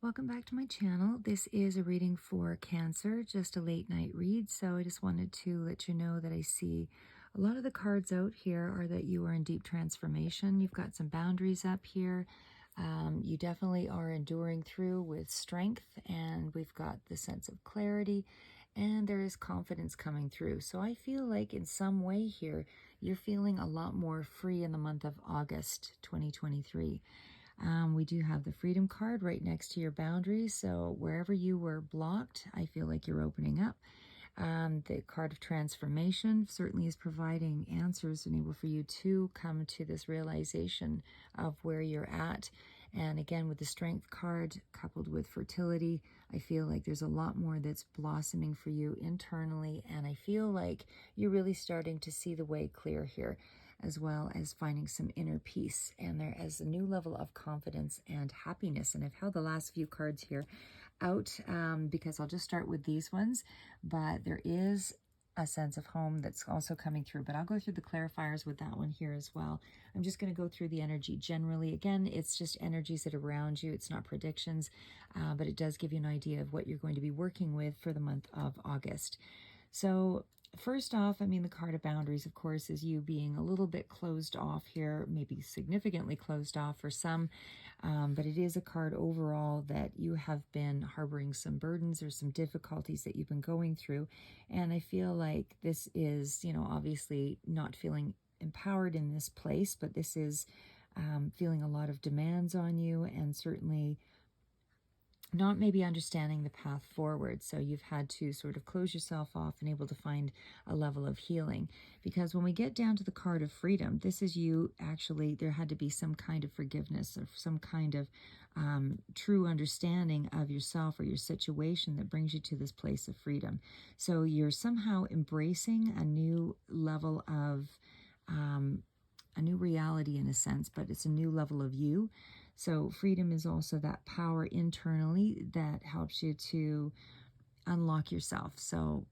Welcome back to my channel. This is a reading for Cancer, just a late night read. So I just wanted to let you know that I see a lot of the cards out here are that you are in deep transformation. You've got some boundaries up here. You definitely are enduring through with strength, and we've got the sense of clarity, and there is confidence coming through. So I feel like in some way here, you're feeling a lot more free in the month of August 2023. We do have the freedom card right next to your boundaries. So wherever you were blocked, I feel like you're opening up. The card of transformation certainly is providing answers and able for you to come to this realization of where you're at. And again, with the strength card coupled with fertility, I feel like there's a lot more that's blossoming for you internally. And I feel like you're really starting to see the way clear here, as well as finding some inner peace. And there is a new level of confidence and happiness. And I've held the last few cards here out because I'll just start with these ones, but there is a sense of home that's also coming through, but I'll go through the clarifiers with that one here as well. I'm just going to go through the energy generally. Again, it's just energies that are around you. It's not predictions, but it does give you an idea of what you're going to be working with for the month of August. So first off, I mean, the card of boundaries, of course, is you being a little bit closed off here, maybe significantly closed off for some, but it is a card overall that you have been harboring some burdens or some difficulties that you've been going through. And I feel like this is, obviously not feeling empowered in this place, but this is feeling a lot of demands on you, and certainly not maybe understanding the path forward. So you've had to sort of close yourself off and able to find a level of healing. Because when we get down to the card of freedom, this is you actually, there had to be some kind of forgiveness or some kind of true understanding of yourself or your situation that brings you to this place of freedom. So you're somehow embracing a new level of a new reality in a sense, but it's a new level of you. So freedom is also that power internally that helps you to unlock yourself. So,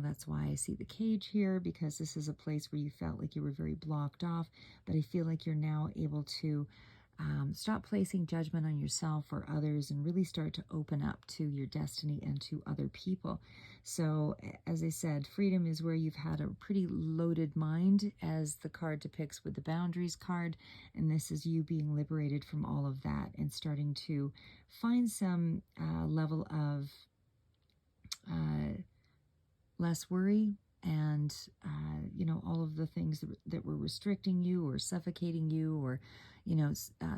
that's why I see the cage here, because this is a place where you felt like you were very blocked off, but I feel like you're now able to stop placing judgment on yourself or others and really start to open up to your destiny and to other people. So, as I said, freedom is where you've had a pretty loaded mind, as the card depicts with the boundaries card. And this is you being liberated from all of that and starting to find some level of less worry and all of the things that were restricting you or suffocating you, or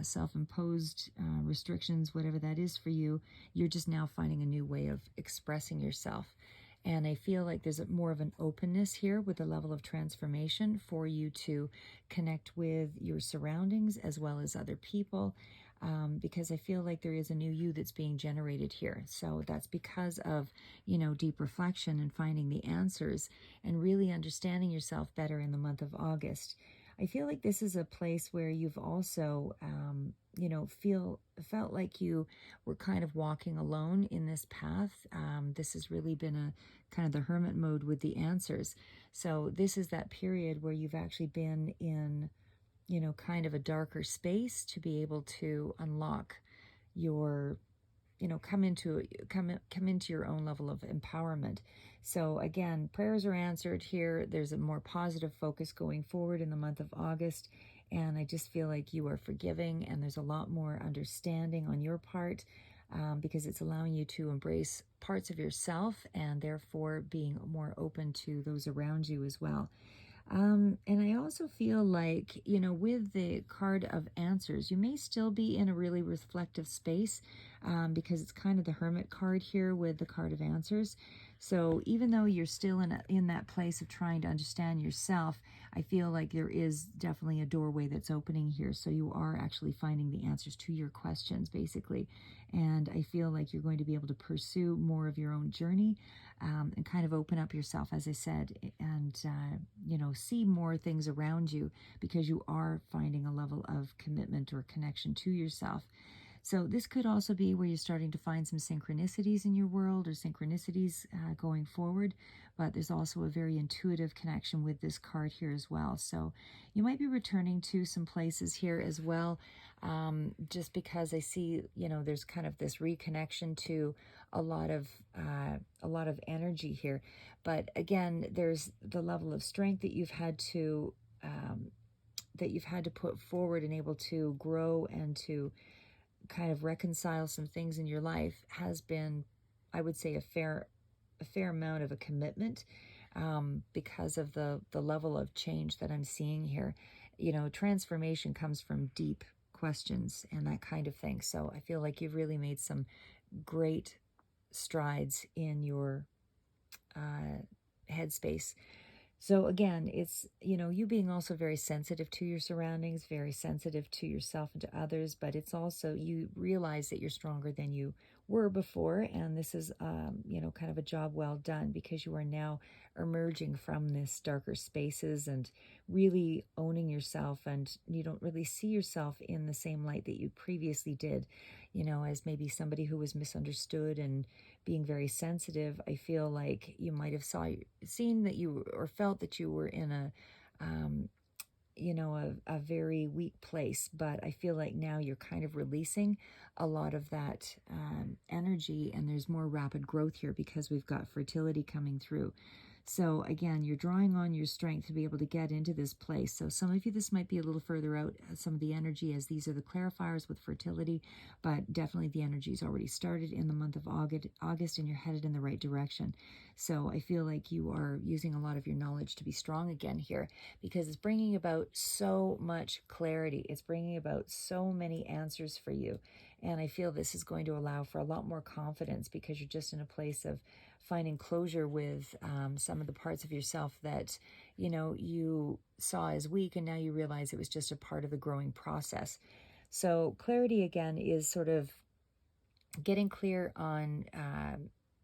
self-imposed restrictions, whatever that is for you. You're just now finding a new way of expressing yourself. And I feel like there's more of an openness here with a level of transformation for you to connect with your surroundings as well as other people, because I feel like there is a new you that's being generated here. So that's because of, deep reflection and finding the answers and really understanding yourself better in the month of August. I feel like this is a place where you've also, felt like you were kind of walking alone in this path. This has really been a kind of the hermit mode with the answers. So this is that period where you've actually been in, kind of a darker space to be able to unlock your, come into your own level of empowerment. So again, prayers are answered here. There's a more positive focus going forward in the month of August. And I just feel like you are forgiving, and there's a lot more understanding on your part, because it's allowing you to embrace parts of yourself and therefore being more open to those around you as well. And I also feel like, with the card of answers, you may still be in a really reflective space, because it's kind of the hermit card here with the card of answers. So even though you're still in that place of trying to understand yourself, I feel like there is definitely a doorway that's opening here. So you are actually finding the answers to your questions, basically. And I feel like you're going to be able to pursue more of your own journey, and kind of open up yourself, as I said, and, see more things around you, because you are finding a level of commitment or connection to yourself. So this could also be where you're starting to find some synchronicities in your world or synchronicities going forward. But there's also a very intuitive connection with this card here as well. So you might be returning to some places here as well, just because I see, there's kind of this reconnection to a lot of energy here. But again, there's the level of strength that you've had to put forward and able to grow and to kind of reconcile some things in your life has been, I would say, a fair amount of a commitment, because of the level of change that I'm seeing here. Transformation comes from deep questions and that kind of thing. So I feel like you've really made some great strides in your headspace. So again, it's, you being also very sensitive to your surroundings, very sensitive to yourself and to others, but it's also, you realize that you're stronger than you were before. And this is, kind of a job well done, because you are now emerging from this darker spaces and really owning yourself. And you don't really see yourself in the same light that you previously did, as maybe somebody who was misunderstood and being very sensitive. I feel like you might have seen that you, or felt that you were in a very weak place. But I feel like now you're kind of releasing a lot of that energy, and there's more rapid growth here because we've got fertility coming through. So again, you're drawing on your strength to be able to get into this place. So some of you, this might be a little further out, some of the energy, as these are the clarifiers with fertility, but definitely the energy's already started in the month of August, and you're headed in the right direction. So I feel like you are using a lot of your knowledge to be strong again here, because it's bringing about so much clarity. It's bringing about so many answers for you. And I feel this is going to allow for a lot more confidence, because you're just in a place of finding closure with some of the parts of yourself that, you saw as weak, and now you realize it was just a part of the growing process. So clarity, again, is sort of getting clear on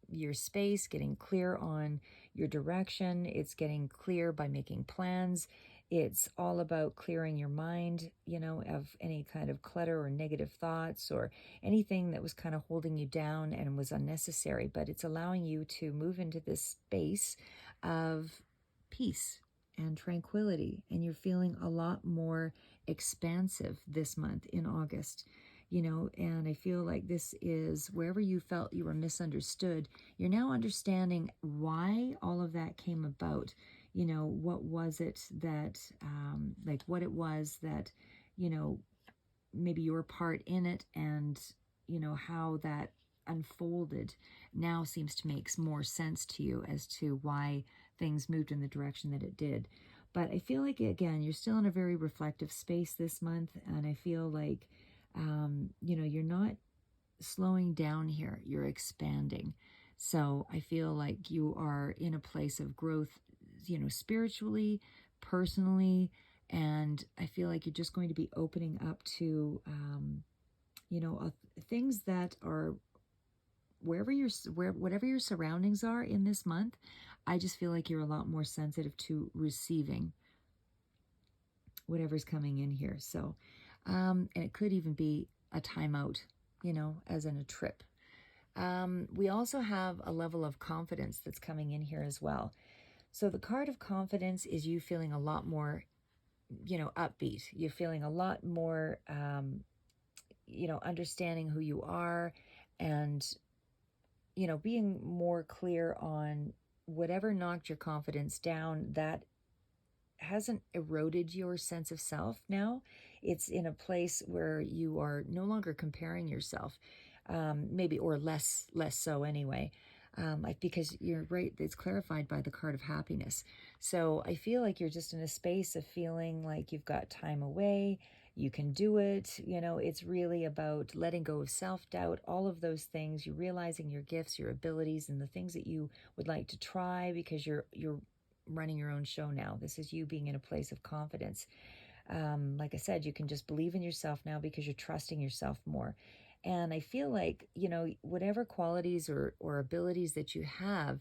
your space, getting clear on your direction. It's getting clear by making plans. It's all about clearing your mind, of any kind of clutter or negative thoughts or anything that was kind of holding you down and was unnecessary. But it's allowing you to move into this space of peace and tranquility. And you're feeling a lot more expansive this month in August. And I feel like this is wherever you felt you were misunderstood, you're now understanding why all of that came about. What was it that, what it was that, maybe your part in it, and, how that unfolded now seems to make more sense to you as to why things moved in the direction that it did. But I feel like, again, you're still in a very reflective space this month, and I feel like, you're not slowing down here, you're expanding. So I feel like you are in a place of growth, spiritually, personally, and I feel like you're just going to be opening up to, things that are whatever your surroundings are in this month. I just feel like you're a lot more sensitive to receiving whatever's coming in here. So, and it could even be a timeout, as in a trip. We also have a level of confidence that's coming in here as well. So the card of confidence is you feeling a lot more, upbeat. You're feeling a lot more, understanding who you are, and, being more clear on whatever knocked your confidence down, that hasn't eroded your sense of self now. It's in a place where you are no longer comparing yourself, maybe, or less so anyway, because you're right, it's clarified by the card of happiness. So I feel like you're just in a space of feeling like you've got time away, you can do it. It's really about letting go of self-doubt, all of those things. You're realizing your gifts, your abilities, and the things that you would like to try, because you're running your own show now. This is you being in a place of confidence. Like I said, you can just believe in yourself now because you're trusting yourself more. And I feel like, whatever qualities or abilities that you have,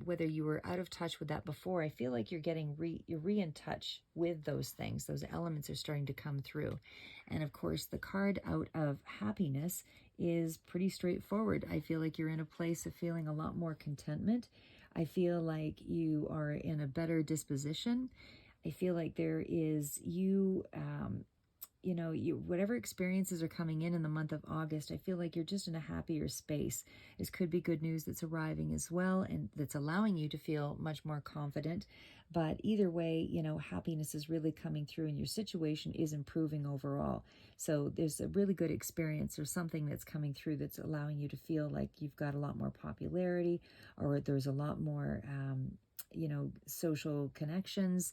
whether you were out of touch with that before, I feel like you're getting you're in touch with those things. Those elements are starting to come through. And of course, the card out of happiness is pretty straightforward. I feel like you're in a place of feeling a lot more contentment. I feel like you are in a better disposition. I feel like there is whatever experiences are coming in the month of August, I feel like you're just in a happier space. This could be good news that's arriving as well, and that's allowing you to feel much more confident. But either way, happiness is really coming through and your situation is improving overall. So there's a really good experience or something that's coming through that's allowing you to feel like you've got a lot more popularity, or there's a lot more, social connections,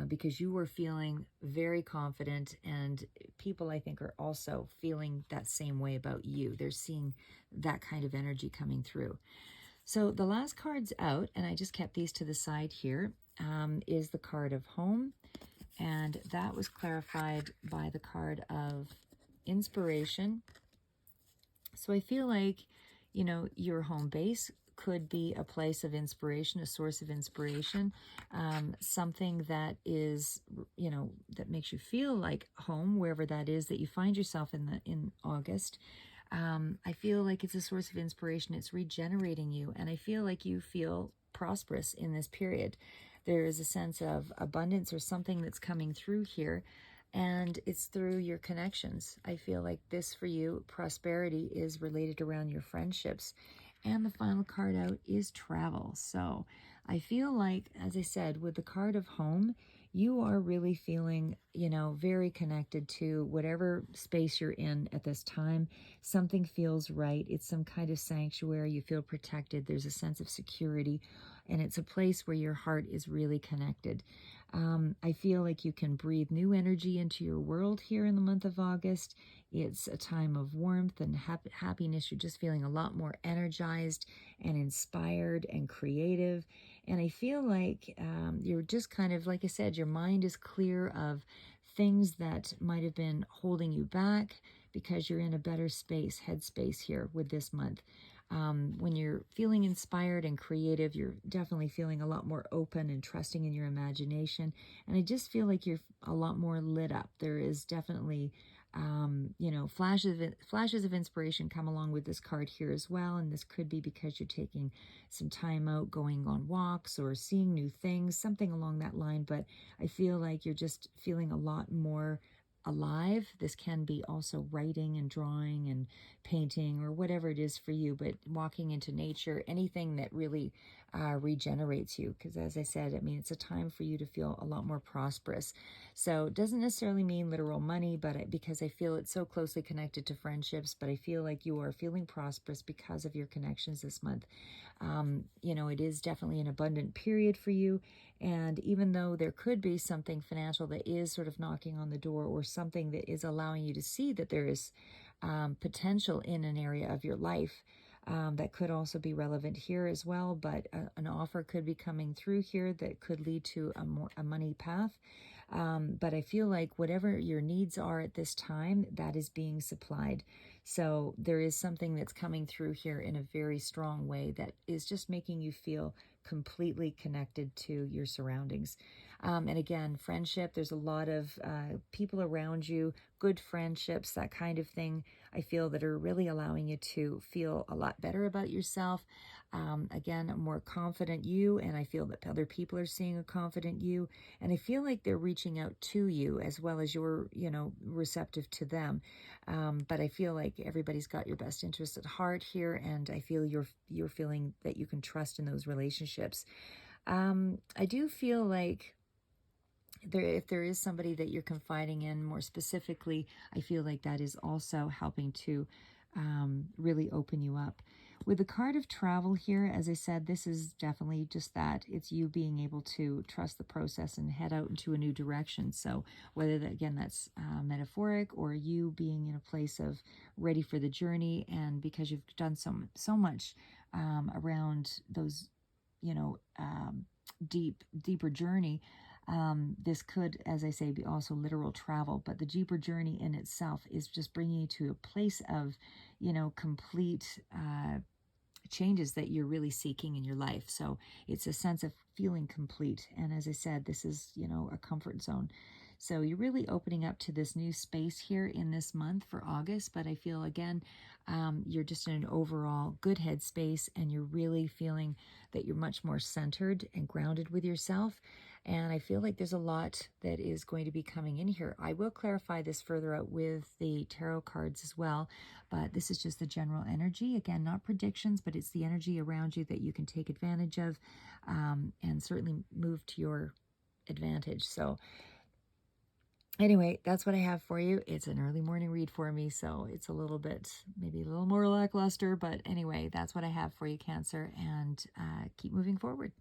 because you were feeling very confident, and people, I think, are also feeling that same way about you. They're seeing that kind of energy coming through. So the last card's out, and I just kept these to the side here, is the card of home, and that was clarified by the card of inspiration. So I feel like, your home base could be a place of inspiration, a source of inspiration, something that is, that makes you feel like home, wherever that is that you find yourself in August. I feel like it's a source of inspiration. It's regenerating you, and I feel like you feel prosperous in this period. There is a sense of abundance or something that's coming through here, and it's through your connections. I feel like this for you, prosperity, is related around your friendships. And the final card out is travel. So I feel like, as I said, with the card of home, you are really feeling, very connected to whatever space you're in at this time. Something feels right. It's some kind of sanctuary. You feel protected. There's a sense of security, and it's a place where your heart is really connected. I feel like you can breathe new energy into your world here in the month of August. It's a time of warmth and happiness. You're just feeling a lot more energized and inspired and creative. And I feel like you're just kind of, like I said, your mind is clear of things that might have been holding you back, because you're in a better headspace here with this month. When you're feeling inspired and creative, you're definitely feeling a lot more open and trusting in your imagination. And I just feel like you're a lot more lit up. There is definitely, flashes of inspiration come along with this card here as well. And this could be because you're taking some time out, going on walks or seeing new things, something along that line. But I feel like you're just feeling a lot more alive. This can be also writing and drawing and painting or whatever it is for you, but walking into nature, anything that really regenerates you. Because as I said, it's a time for you to feel a lot more prosperous. So it doesn't necessarily mean literal money, but because I feel it's so closely connected to friendships, but I feel like you are feeling prosperous because of your connections this month. It is definitely an abundant period for you. And even though there could be something financial that is sort of knocking on the door, or something that is allowing you to see that there is potential in an area of your life, that could also be relevant here as well. But an offer could be coming through here that could lead to a money path. But I feel like whatever your needs are at this time, that is being supplied. So there is something that's coming through here in a very strong way that is just making you feel completely connected to your surroundings. And again, friendship, there's a lot of people around you, good friendships, that kind of thing, I feel, that are really allowing you to feel a lot better about yourself. Again, a more confident you, and I feel that other people are seeing a confident you, and I feel like they're reaching out to you as well as you're, receptive to them. But I feel like everybody's got your best interest at heart here, and I feel you're feeling that you can trust in those relationships. I do feel like if there is somebody that you're confiding in more specifically, I feel like that is also helping to really open you up. With the card of travel here, as I said, this is definitely just that. It's you being able to trust the process and head out into a new direction. So whether that, again, that's metaphoric, or you being in a place of ready for the journey, and because you've done so much around those, deeper journey. This could, as I say, be also literal travel, but the deeper journey in itself is just bringing you to a place of, complete changes that you're really seeking in your life. So it's a sense of feeling complete. And as I said, this is, a comfort zone. So you're really opening up to this new space here in this month for August. But I feel, again, you're just in an overall good headspace, and you're really feeling that you're much more centered and grounded with yourself. And I feel like there's a lot that is going to be coming in here. I will clarify this further out with the tarot cards as well, but this is just the general energy. Again, not predictions, but it's the energy around you that you can take advantage of, and certainly move to your advantage. So anyway, that's what I have for you. It's an early morning read for me, so it's a little bit, maybe a little more lackluster, but anyway, that's what I have for you, Cancer, and keep moving forward.